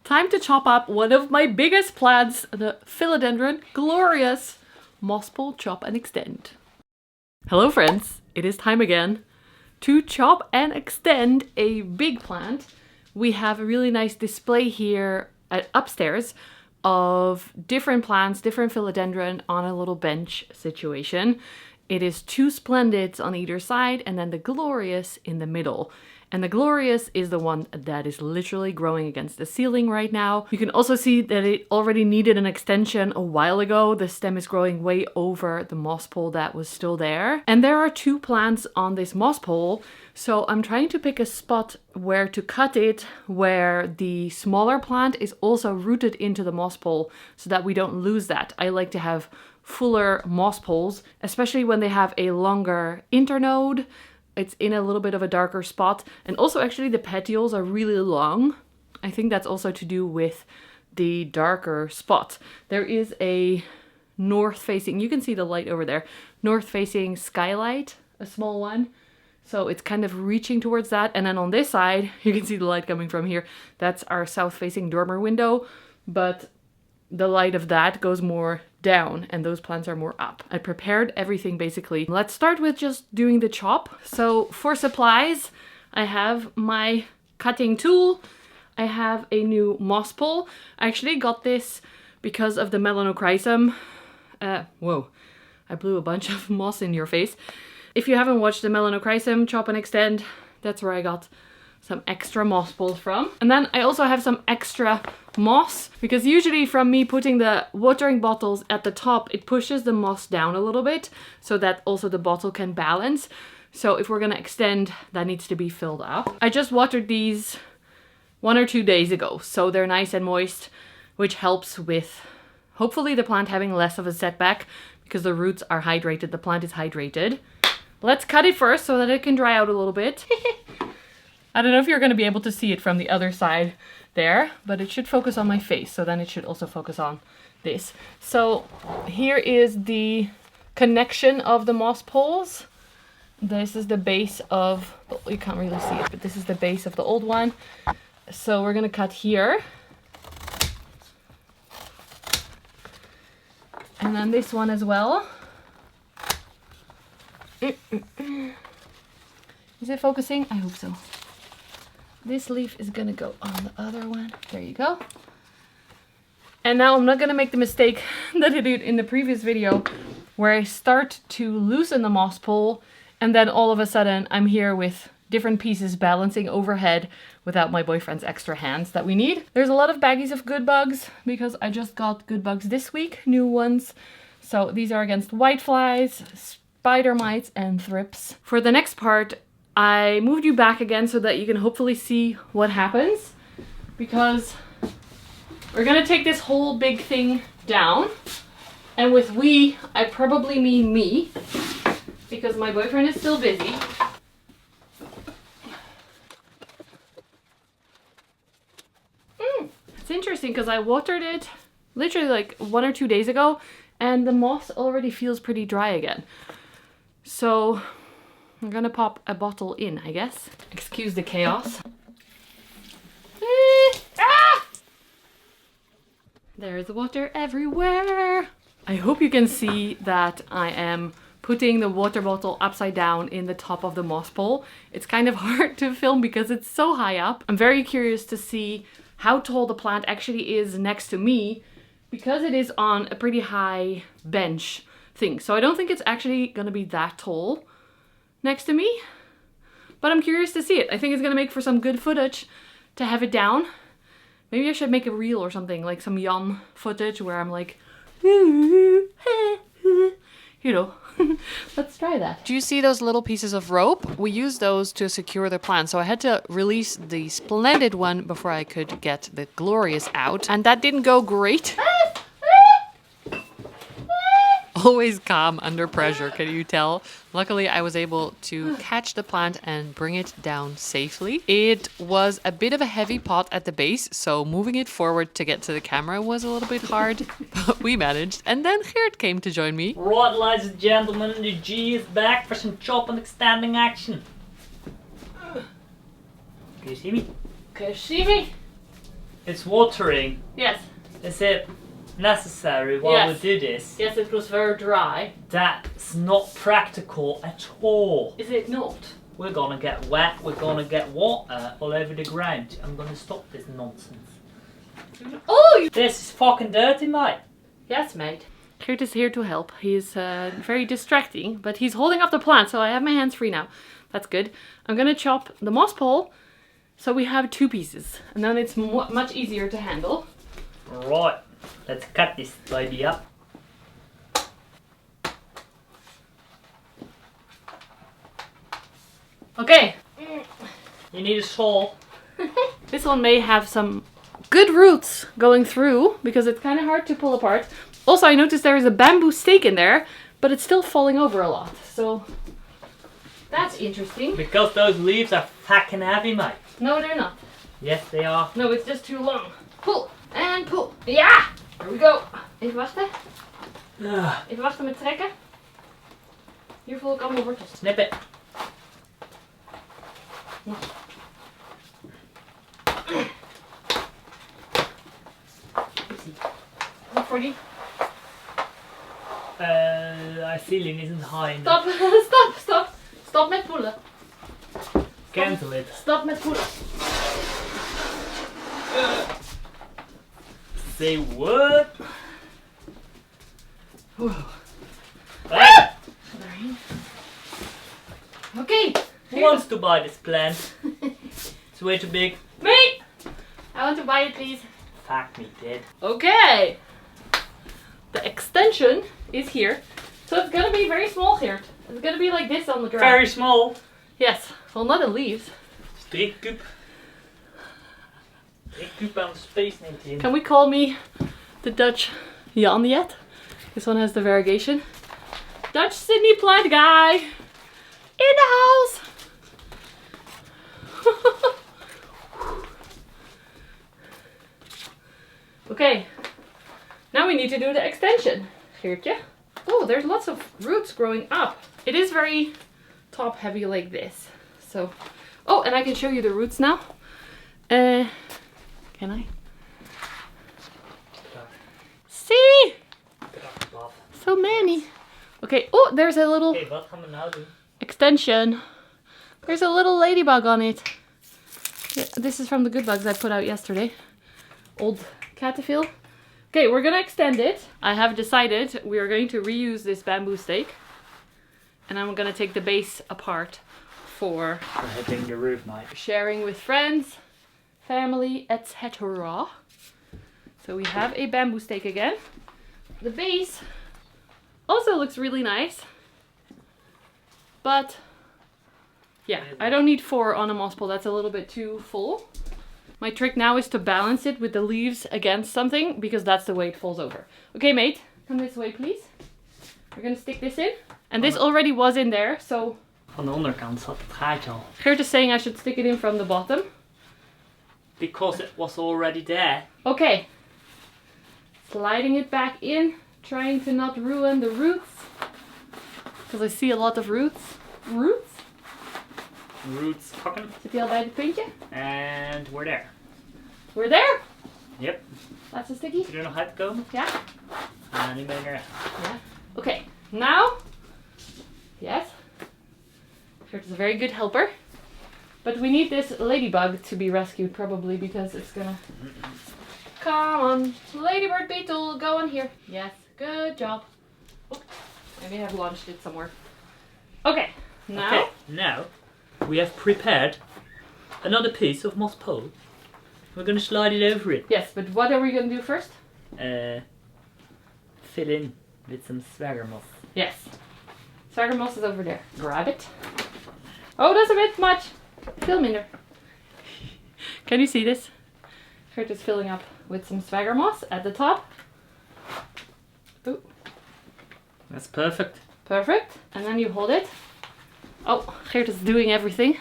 Time to chop up one of my biggest plants, the philodendron, glorious moss pole chop and extend. Hello friends, it is time again to chop and extend a big plant. We have a really nice display here upstairs of different plants, different philodendron on a little bench situation. It is 2 splendids on either side and then the glorious in the middle. And the glorious is the one that is literally growing against the ceiling right now. You can also see that it already needed an extension a while ago. The stem is growing way over the moss pole that was still there. And there are 2 plants on this moss pole. So I'm trying to pick a spot where to cut it, where the smaller plant is also rooted into the moss pole so that we don't lose that. I like to have fuller moss poles, especially when they have a longer internode. It's in a little bit of a darker spot. And also actually the petioles are really long. I think that's also to do with the darker spot. There is a north facing, you can see the light over there, north facing skylight, a small one. So it's kind of reaching towards that. And then on this side, you can see the light coming from here. That's our south facing dormer window. But the light of that goes more down and those plants are more up. I prepared everything basically. Let's start with just doing the chop. So for supplies, I have my cutting tool. I have a new moss pole. I actually got this because of the melanochrysum. Whoa, I blew a bunch of moss in your face. If you haven't watched the melanochrysum chop and extend, that's where I got some extra moss poles from. And then I also have some extra moss because usually from me putting the watering bottles at the top, it pushes the moss down a little bit so that also the bottle can balance. So if we're gonna extend, that needs to be filled up. I just watered these 1 or 2 days ago, so they're nice and moist, which helps with hopefully the plant having less of a setback because the roots are hydrated, the plant is hydrated. Let's cut it first so that it can dry out a little bit. I don't know if you're going to be able to see it from the other side there, but it should focus on my face. So then it should also focus on this. So here is the connection of the moss poles. This is the base of, well, you can't really see it, but this is the base of the old one. So we're going to cut here. And then this one as well. Is it focusing? I hope so. This leaf is gonna go on the other one. There you go. And now I'm not gonna make the mistake that I did in the previous video where I start to loosen the moss pole and then all of a sudden I'm here with different pieces balancing overhead without my boyfriend's extra hands that we need. There's a lot of baggies of good bugs because I just got good bugs this week, new ones. So these are against whiteflies, spider mites and thrips. For the next part, I moved you back again so that you can hopefully see what happens because we're gonna take this whole big thing down. And with we, I probably mean me because my boyfriend is still busy. It's interesting because I watered it literally like 1 or 2 days ago and the moss already feels pretty dry again. So I'm gonna pop a bottle in, I guess. Excuse the chaos. There's water everywhere. I hope you can see that I am putting the water bottle upside down in the top of the moss pole. It's kind of hard to film because it's so high up. I'm very curious to see how tall the plant actually is next to me because it is on a pretty high bench thing. So I don't think it's actually gonna be that tall next to me, but I'm curious to see it. I think it's gonna make for some good footage to have it down. Maybe I should make a reel or something, like some Jan footage where I'm like, you know, let's try that. Do you see those little pieces of rope? We use those to secure the plant. So I had to release the splendid one before I could get the glorious out. And that didn't go great. Always calm under pressure, can you tell? Luckily, I was able to catch the plant and bring it down safely. It was a bit of a heavy pot at the base, so moving it forward to get to the camera was a little bit hard, but we managed. And then Geert came to join me. Right, ladies and gentlemen, the G is back for some chop and extending action. Can you see me? Can you see me? It's watering. Yes. Is it necessary while we do this? Yes, it was very dry. That's not practical at all. Is it not? We're gonna get wet, we're gonna get water all over the ground. I'm gonna stop this nonsense. Oh! This is fucking dirty, mate. Yes, mate. Geert is here to help. He's very distracting, but he's holding up the plant, so I have my hands free now. That's good. I'm gonna chop the moss pole, so we have 2 pieces, and then it's much easier to handle. Right, let's cut this baby up. Okay. You need a saw. This one may have some good roots going through, because it's kind of hard to pull apart. Also, I noticed there is a bamboo stake in there, but it's still falling over a lot, so that's interesting. Because those leaves are fucking heavy, mate. No, they're not. Yes, they are. No, it's just too long. Pull and pull. Ja! Here we go. Even wachten. Even wachten met trekken. Hier voel ik allemaal wortels. Snip it. Wat voor die? Our ceiling isn't high enough. Stop. Stop met poelen. Cancel it. Stop met poelen. Say what? Ah! Daarheen. Okay. Who wants to buy this plant? It's way too big. Me! I want to buy it, please. Fuck me dead. Okay. The extension is here. So it's gonna be very small here. It's gonna be like this on the ground. Very small. Yes. Well, not in leaves. 3 kuub. 3 kuub aan space neemt hij in. Can we call me the Dutch Jan yet? This one has the variegation. Dutch Sydney plant guy in the house. Okay. Now we need to do the extension. Geertje. Oh, there's lots of roots growing up. It is very top heavy like this. So, oh, and I can show you the roots now. Can I? See? So many. Okay, oh, there's a little Oké, wat gaan we nou doen? extension. There's a little ladybug on it. Yeah, this is from the good bugs I put out yesterday. Old caterpillar. Okay, we're gonna extend it. I have decided we are going to reuse this bamboo stake. And I'm gonna take the base apart for We're hitting the roof, mate. sharing with friends, family, etc. So we have a bamboo stake again. The base also looks really nice. But yeah, I don't need 4 on a moss pole. That's a little bit too full. My trick now is to balance it with the leaves against something, because that's the way it falls over. Okay, mate, come this way, please. We're gonna stick this in. And this already was in there, so... Van de onderkant zat het gaatje al. Geert is saying I should stick it in from the bottom. Because it was already there. Okay. Sliding it back in. Trying to not ruin the roots. Because I see a lot of roots. Roots? Roots pakken. Zit hij al bij het puntje? And we're there. We're there. Yep. Laatste stukje. Is er nog uitkomen? Ja. En nu ben ik er. Ja. Okay. Now. Yes. Geert is a very good helper. But we need this ladybug to be rescued probably, because it's gonna... Come on. Ladybird beetle, go on here. Yes. Good job. Oh, maybe I've launched it somewhere. Okay. Now. Okay, now we have prepared another piece of moss pole. We're gonna slide it over it. Yes, but what are we gonna do first? Fill in with some swagger moss. Yes. Swagger moss is over there. Grab it. Oh, that's a bit much. Veel minder. Can you see this? Geert is filling up with some swagger moss at the top. Ooh. That's perfect. Perfect. And then you hold it. Oh, Geert is doing everything.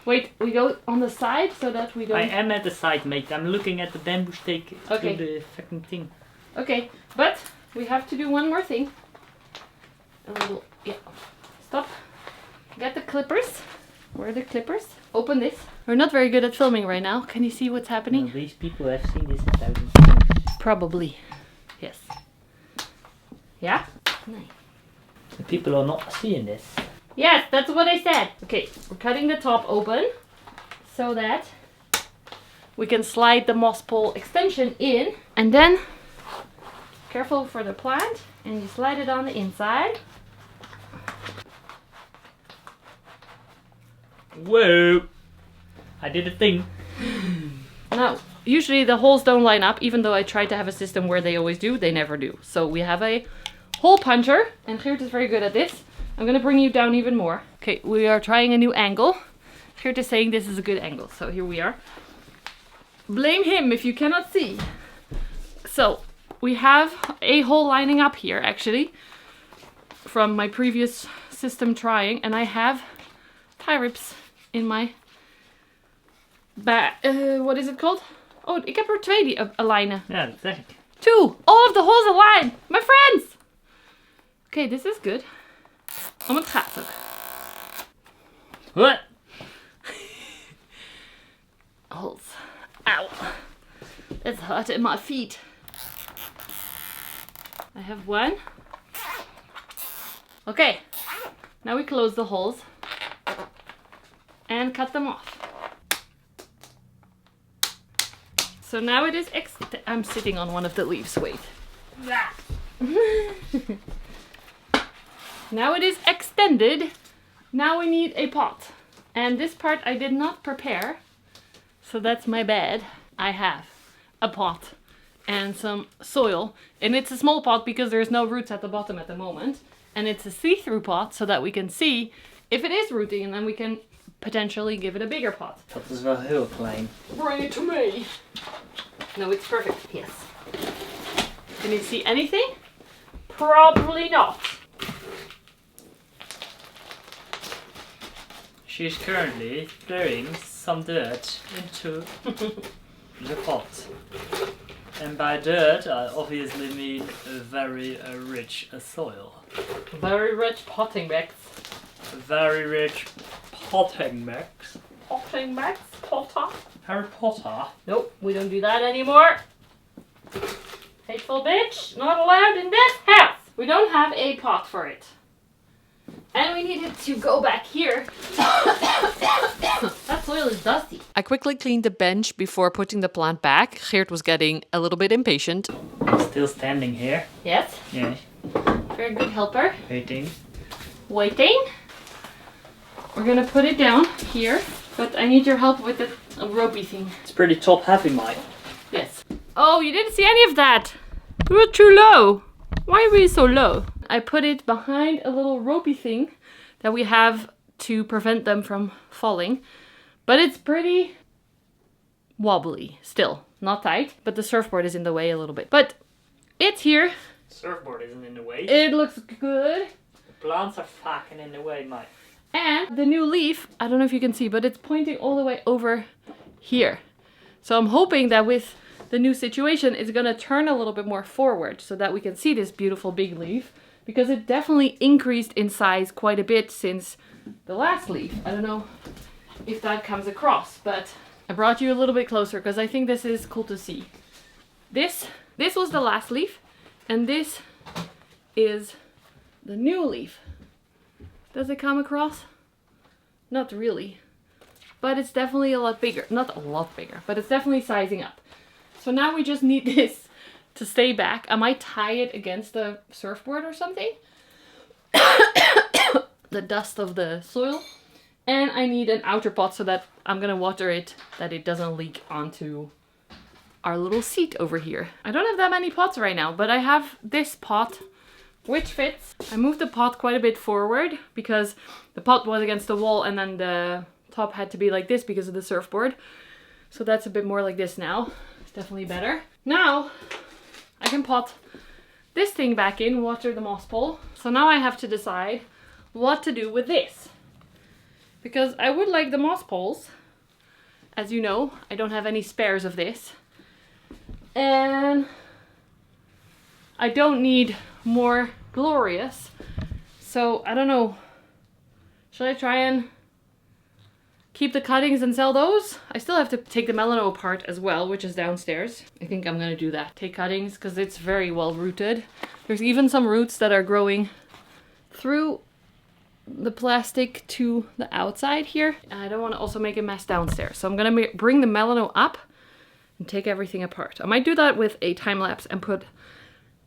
Wait, we go on the side so that we don't... I am at the side, mate. I'm looking at the bamboo stake Okay. through the fucking thing. Okay, but we have to do one more thing. A little... Yeah. Stop. Get the clippers. Where are the clippers? Open this. We're not very good at filming right now. Can you see what's happening? Well, these people have seen this 1,000 times. Probably. Yes. Yeah? Nice. The people are not seeing this. Yes, that's what I said. Okay, we're cutting the top open so that we can slide the moss pole extension in. And then, careful for the plant, and you slide it on the inside. Whoa! I did a thing. Now, usually the holes don't line up, even though I tried to have a system where they always do, they never do. So we have a hole puncher, and Geert is very good at this. I'm gonna bring you down even more. Okay, we are trying a new angle. Geert is saying this is a good angle, so here we are. Blame him if you cannot see. So, we have a hole lining up here, actually, from my previous system trying, and I have tie rips in my what is it called? Oh, ik heb er 2 die alignen. Ja, dat zeg ik. 2! All of the holes align! My friends! Okay, this is good. Oh, het gaat ook. What? Holes. Ow. It's hurt in my feet. I have 1. Okay. Now we close the holes. And cut them off. So now it is I'm sitting on one of the leaves, wait. Now it is extended. Now we need a pot. And this part I did not prepare. So that's my bad. I have a pot and some soil. And it's a small pot because there's no roots at the bottom at the moment. And it's a see-through pot so that we can see if it is rooting, and then we can potentially give it a bigger pot. Dat is wel heel klein. Bring it to me. No, it's perfect. Yes. Can you see anything? Probably not. She's currently throwing some dirt into the pot. And by dirt, I obviously mean a very rich soil. Very rich potting bags. Very rich potting bags. Potting bags? Potter? Harry Potter. Nope, we don't do that anymore. Hateful bitch, not allowed in this house. We don't have a pot for it. And we needed to go back here. That soil is dusty. I quickly cleaned the bench before putting the plant back. Geert was getting a little bit impatient. I'm still standing here. Yes. Yeah. Very good helper. Waiting. Waiting. We're gonna put it down here, but I need your help with the ropey thing. It's pretty top heavy, Mike. Yes. Oh, you didn't see any of that. We were too low. Why are we so low? I put it behind a little ropey thing that we have to prevent them from falling. But it's pretty wobbly still. Not tight, but the surfboard is in the way a little bit. But it's here. Surfboard isn't in the way. It looks good. The plants are fucking in the way, Mike. And the new leaf, I don't know if you can see, but it's pointing all the way over here. So I'm hoping that with the new situation, it's gonna turn a little bit more forward so that we can see this beautiful big leaf, because it definitely increased in size quite a bit since the last leaf. I don't know if that comes across, but I brought you a little bit closer because I think this is cool to see. This was the last leaf, and this is the new leaf. Does it come across? Not really. But it's definitely a lot bigger. Not a lot bigger, but it's definitely sizing up. So now we just need this to stay back. I might tie it against the surfboard or something. The dust of the soil. And I need an outer pot so that I'm gonna water it, that it doesn't leak onto our little seat over here. I don't have that many pots right now, but I have this pot which fits. I moved the pot quite a bit forward because the pot was against the wall, and then the top had to be like this because of the surfboard. So that's a bit more like this now. It's definitely better. Now I can pot this thing back in, water the moss pole. So now I have to decide what to do with this, because I would like the moss poles. As you know, I don't have any spares of this. And I don't need more glorious. So I don't know. Should I try and keep the cuttings and sell those. I still have to take the melano apart as well, which is downstairs. I think I'm gonna do that. Take cuttings because it's very well rooted. There's even some roots that are growing through the plastic to the outside here. I don't want to also make a mess downstairs. So I'm gonna bring the melano up and take everything apart. I might do that with a time lapse and put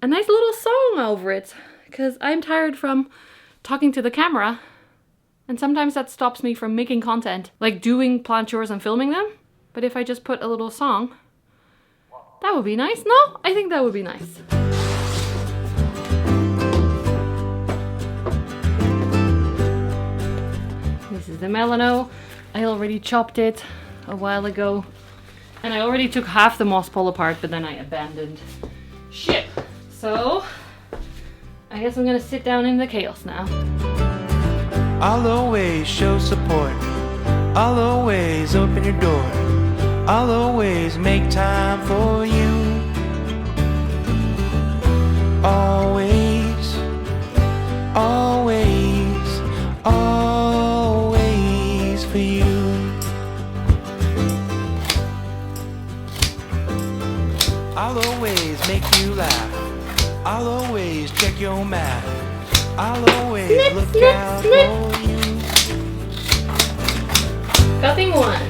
a nice little song over it because I'm tired from talking to the camera. And sometimes that stops me from making content, like doing plant chores and filming them. But if I just put a little song, that would be nice. No? I think that would be nice. This is the melano. I already chopped it a while ago. And I already took half the moss pole apart, but then I abandoned ship. So, I guess I'm gonna sit down in the chaos now. I'll always show support. I'll always open your door. I'll always make time for you. Always, always, always for you. I'll always make you laugh. I'll always check your math. I'll always look out for you. Cutting one.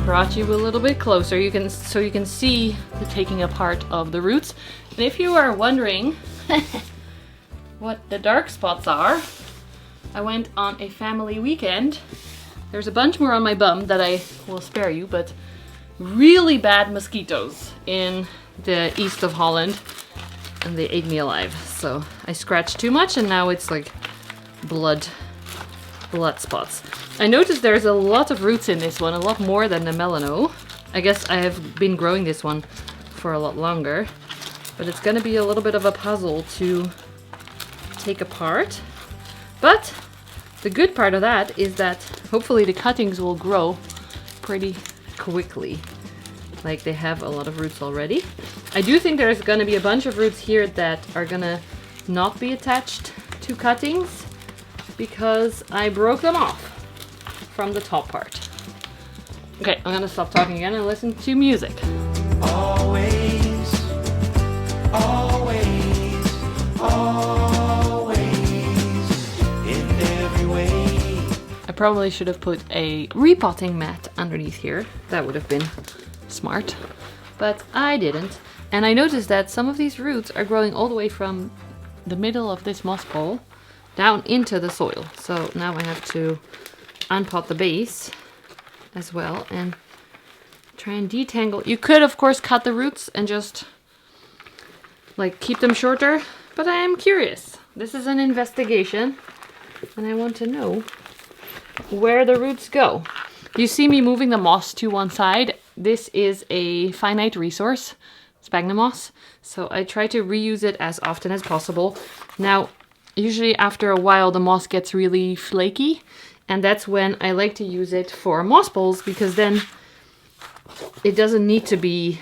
Brought you a little bit closer. So you can see the taking apart of the roots. And if you are wondering what the dark spots are, I went on a family weekend. There's a bunch more on my bum that I will spare you, but really bad mosquitoes in the east of Holland. And they ate me alive. So I scratched too much and now it's like blood spots. I noticed there's a lot of roots in this one, a lot more than the melano. I guess I have been growing this one for a lot longer, but it's gonna be a little bit of a puzzle to take apart. But the good part of that is that hopefully the cuttings will grow pretty quickly. Like they have a lot of roots already. I do think there's gonna be a bunch of roots here that are gonna not be attached to cuttings because I broke them off from the top part. Okay, I'm gonna stop talking again and listen to music. Always, always, always, in every way. I probably should have put a repotting mat underneath here. That would have been smart, but I didn't. And I noticed that some of these roots are growing all the way from the middle of this moss pole down into the soil. So now I have to unpot the base as well and try and detangle. You could of course cut the roots and just like keep them shorter, but I am curious. This is an investigation and I want to know where the roots go. You see me moving the moss to one side. This is a finite resource, sphagnum moss, so I try to reuse it as often as possible. Now, usually after a while the moss gets really flaky, and that's when I like to use it for moss poles, because then it doesn't need to be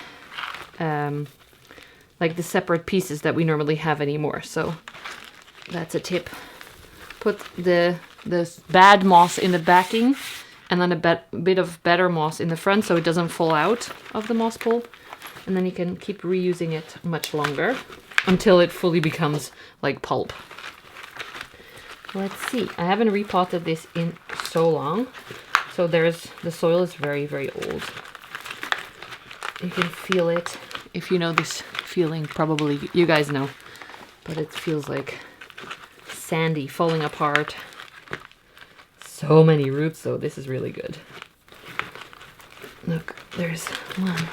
like the separate pieces that we normally have anymore. So that's a tip. Put the bad moss in the backing and then a bit of better moss in the front so it doesn't fall out of the moss pole. And then you can keep reusing it much longer until it fully becomes like pulp. Let's see, I haven't repotted this in so long. So the soil is very, very old. You can feel it. If you know this feeling, probably you guys know, but it feels like sandy, falling apart. So many roots though, this is really good. Look, there's one.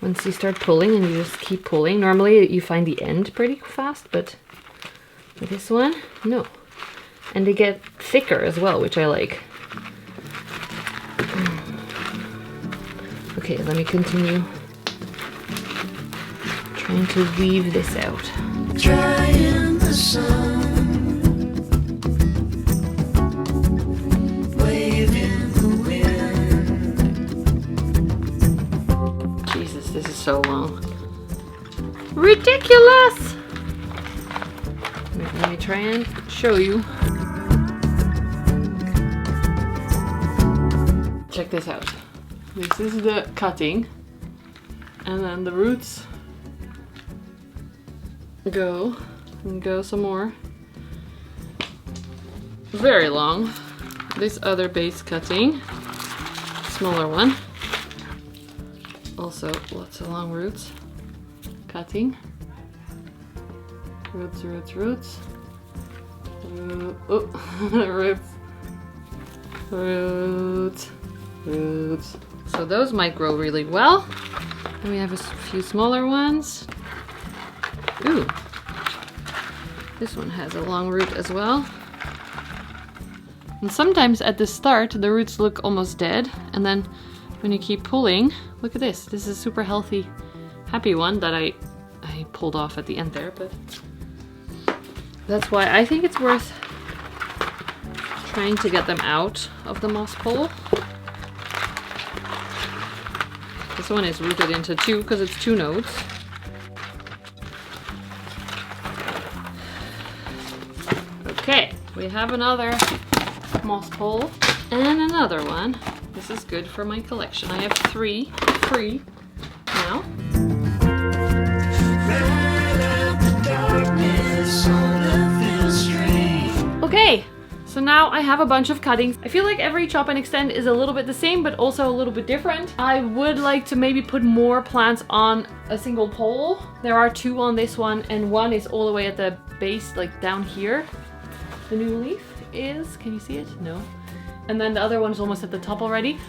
Once you start pulling and you just keep pulling, normally you find the end pretty fast, but with this one, no. And they get thicker as well, which I like. Okay, let me continue trying to weave this out. Dry in the sun. This is so long. Ridiculous! Let me try and show you. this out. This is the cutting. And then the roots go and go some more. Very long. This other base cutting, smaller one. Also lots of long roots. Cutting. Roots, roots, roots. Roots. Roots. Roots. So those might grow really well. And we have a few smaller ones. Ooh. This one has a long root as well. And sometimes at the start the roots look almost dead, and then when you keep pulling, look at this. This is a super healthy, happy one that I pulled off at the end there, but that's why I think it's worth trying to get them out of the moss pole. This one is rooted into two because it's 2 nodes. Okay, we have another moss pole and another one. This is good for my collection. I have 3 free now. Okay, so now I have a bunch of cuttings. I feel like every chop and extend is a little bit the same, but also a little bit different. I would like to maybe put more plants on a single pole. There are 2 on this one, and one is all the way at the base, like down here. The new leaf is, can you see it? No. And then the other one is almost at the top already.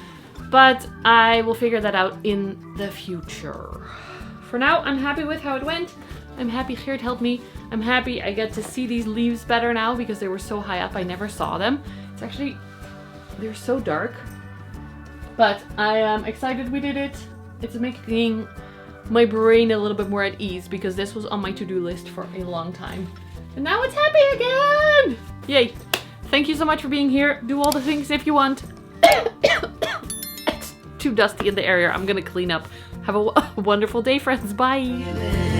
But I will figure that out in the future. For now, I'm happy with how it went. I'm happy Geert helped me. I'm happy I get to see these leaves better now because they were so high up I never saw them. It's actually, they're so dark. But I am excited we did it. It's making my brain a little bit more at ease because this was on my to-do list for a long time. And now it's happy again! Yay! Thank you so much for being here. Do all the things if you want. It's too dusty in the area. I'm gonna clean up. Have a wonderful day, friends. Bye!